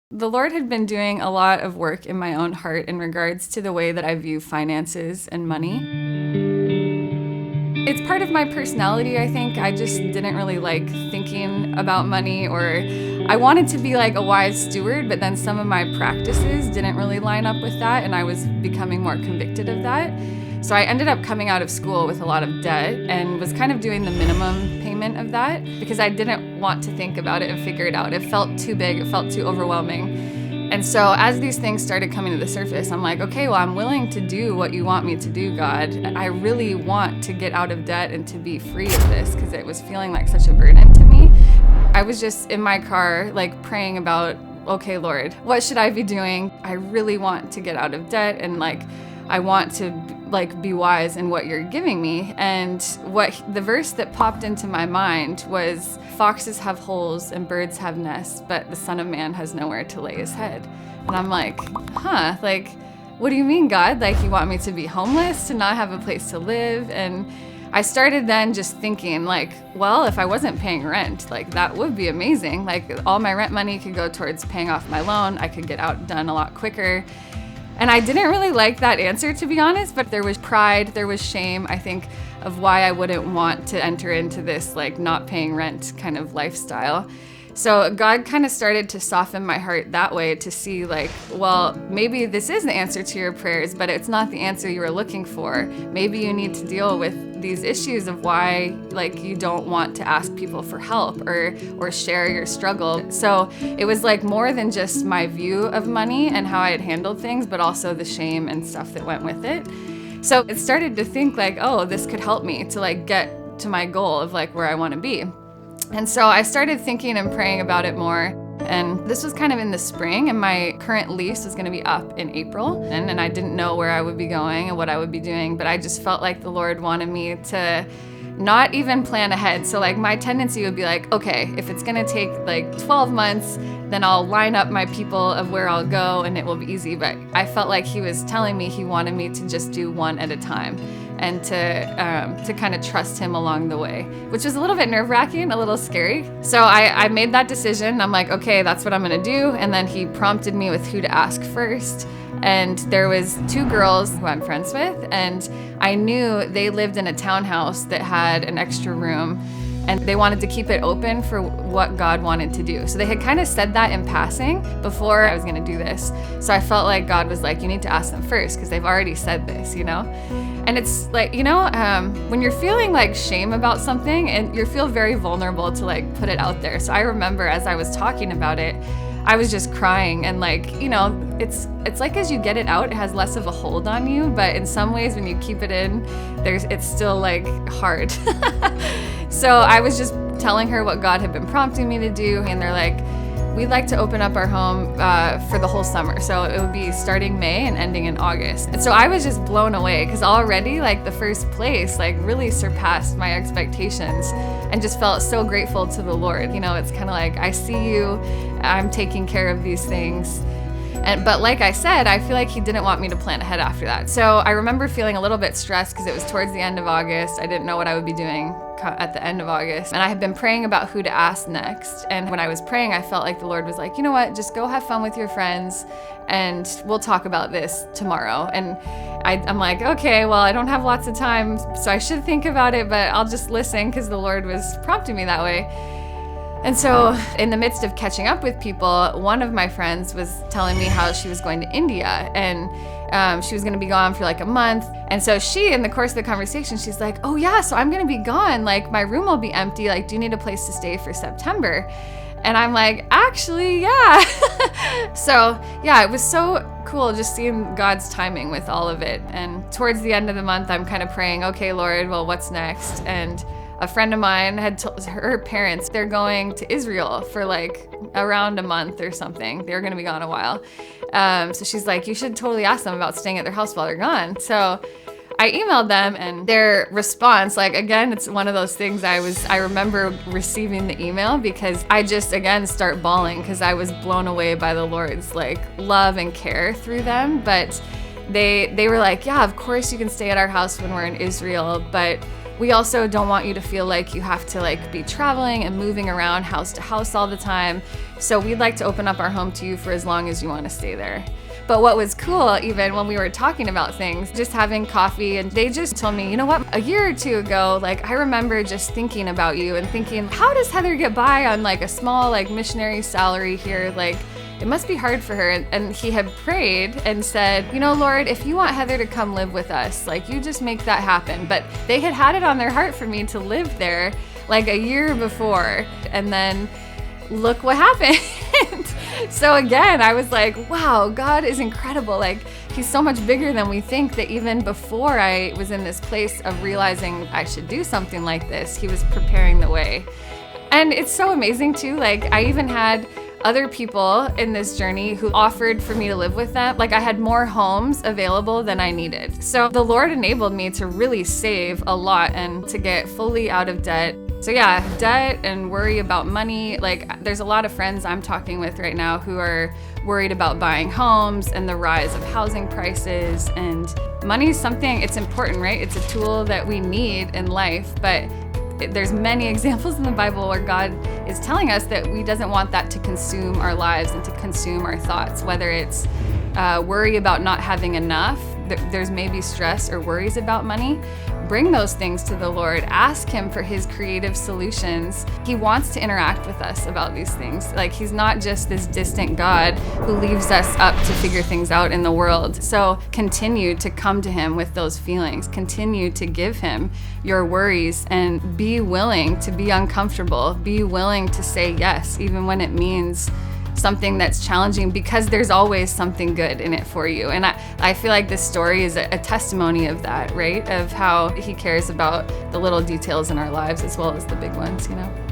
The Lord had been doing a lot of work in my own heart in regards to the way that I view finances and money. It's part of my personality, I think. I just didn't really like thinking about money, or I wanted to be like a wise steward, but then some of my practices didn't really line up with that, and I was becoming more convicted of that. So I ended up coming out of school with a lot of debt and was kind of doing the minimum payment of that because I didn't want to think about it and figure it out. It felt too big, it felt too overwhelming. And so as these things started coming to the surface, I'm like, okay, well, I'm willing to do what you want me to do, God. I really want to get out of debt and to be free of this because it was feeling like such a burden to me. I was just in my car, like praying about, okay, Lord, what should I be doing? I really want to get out of debt, and like, I want to be wise in what you're giving me. And what the verse that popped into my mind was, foxes have holes and birds have nests, but the Son of Man has nowhere to lay his head. And I'm like, like, what do you mean, God? Like, you want me to be homeless, to not have a place to live? And I started then just thinking like, well, if I wasn't paying rent, like that would be amazing. Like all my rent money could go towards paying off my loan. I could get out done a lot quicker. And I didn't really like that answer, to be honest, but there was pride, there was shame, I think, of why I wouldn't want to enter into this like not paying rent kind of lifestyle. So God kind of started to soften my heart that way to see like, well, maybe this is the answer to your prayers, but it's not the answer you were looking for. Maybe you need to deal with these issues of why like you don't want to ask people for help or share your struggle. So it was like more than just my view of money and how I had handled things, but also the shame and stuff that went with it. So it started to think like, oh, this could help me to like get to my goal of like where I want to be. And so I started thinking and praying about it more. And this was kind of in the spring, and my current lease was going to be up in April. And I didn't know where I would be going and what I would be doing, but I just felt like the Lord wanted me to not even plan ahead. So like my tendency would be like, okay, if it's going to take like 12 months, then I'll line up my people of where I'll go and it will be easy. But I felt like he was telling me he wanted me to just do one at a time, and to kind of trust him along the way, which was a little bit nerve-wracking, a little scary. So I made that decision. I'm like, okay, that's what I'm gonna do. And then he prompted me with who to ask first. And there was two girls who I'm friends with, and I knew they lived in a townhouse that had an extra room, and they wanted to keep it open for what God wanted to do. So they had kind of said that in passing before I was gonna do this. So I felt like God was like, you need to ask them first because they've already said this, you know? And it's like, you know, when you're feeling like shame about something and you feel very vulnerable to like put it out there. So I remember as I was talking about it, I was just crying, and like, you know, it's like as you get it out, it has less of a hold on you, but in some ways when you keep it in, it's still like hard. So I was just telling her what God had been prompting me to do, and they're like, we'd like to open up our home for the whole summer. So it would be starting May and ending in August. And so I was just blown away because already like the first place like really surpassed my expectations, and just felt so grateful to the Lord. You know, it's kind of like, I see you, I'm taking care of these things. But like I said, I feel like he didn't want me to plan ahead after that. So I remember feeling a little bit stressed because it was towards the end of August. I didn't know what I would be doing at the end of August. And I had been praying about who to ask next. And when I was praying, I felt like the Lord was like, you know what, just go have fun with your friends and we'll talk about this tomorrow. And I'm like, okay, well, I don't have lots of time, so I should think about it, but I'll just listen because the Lord was prompting me that way. And so in the midst of catching up with people, one of my friends was telling me how she was going to India, and she was going to be gone for like a month. And so she, in the course of the conversation, she's like, oh yeah, so I'm going to be gone. Like my room will be empty. Like, do you need a place to stay for September? And I'm like, actually, yeah. So yeah, it was so cool just seeing God's timing with all of it. And towards the end of the month, I'm kind of praying, okay, Lord, well, what's next? And a friend of mine had told her parents they're going to Israel for like around a month or something. They're going to be gone a while. So she's like, you should totally ask them about staying at their house while they're gone. So I emailed them, and their response, like, again, it's one of those things I remember receiving the email because I just, again, start bawling because I was blown away by the Lord's like love and care through them. But they were like, yeah, of course you can stay at our house when we're in Israel, but We also don't want you to feel like you have to like be traveling and moving around house to house all the time. So we'd like to open up our home to you for as long as you want to stay there. But what was cool, even when we were talking about things, just having coffee, and they just told me, you know what, a year or two ago, like I remember just thinking about you and thinking, how does Heather get by on like a small like missionary salary here? Like it must be hard for her. And he had prayed and said, you know, Lord, if you want Heather to come live with us, like you just make that happen. But they had it on their heart for me to live there like a year before. And then look what happened. So again, I was like, wow, God is incredible. Like he's so much bigger than we think, that even before I was in this place of realizing I should do something like this, he was preparing the way. And it's so amazing too. Like I even had other people in this journey who offered for me to live with them. Like I had more homes available than I needed. So the Lord enabled me to really save a lot and to get fully out of debt. So yeah, debt and worry about money. Like there's a lot of friends I'm talking with right now who are worried about buying homes and the rise of housing prices. And money is something, it's important, right? It's a tool that we need in life, but there's many examples in the Bible where God is telling us that He doesn't want that to consume our lives and to consume our thoughts, whether it's worry about not having enough, there's maybe stress or worries about money. Bring those things to the Lord. Ask Him for His creative solutions. He wants to interact with us about these things. Like He's not just this distant God who leaves us up to figure things out in the world. So continue to come to Him with those feelings. Continue to give Him your worries and be willing to be uncomfortable. Be willing to say yes, even when it means something that's challenging, because there's always something good in it for you. And I feel like this story is a testimony of that, right? Of how He cares about the little details in our lives as well as the big ones, you know?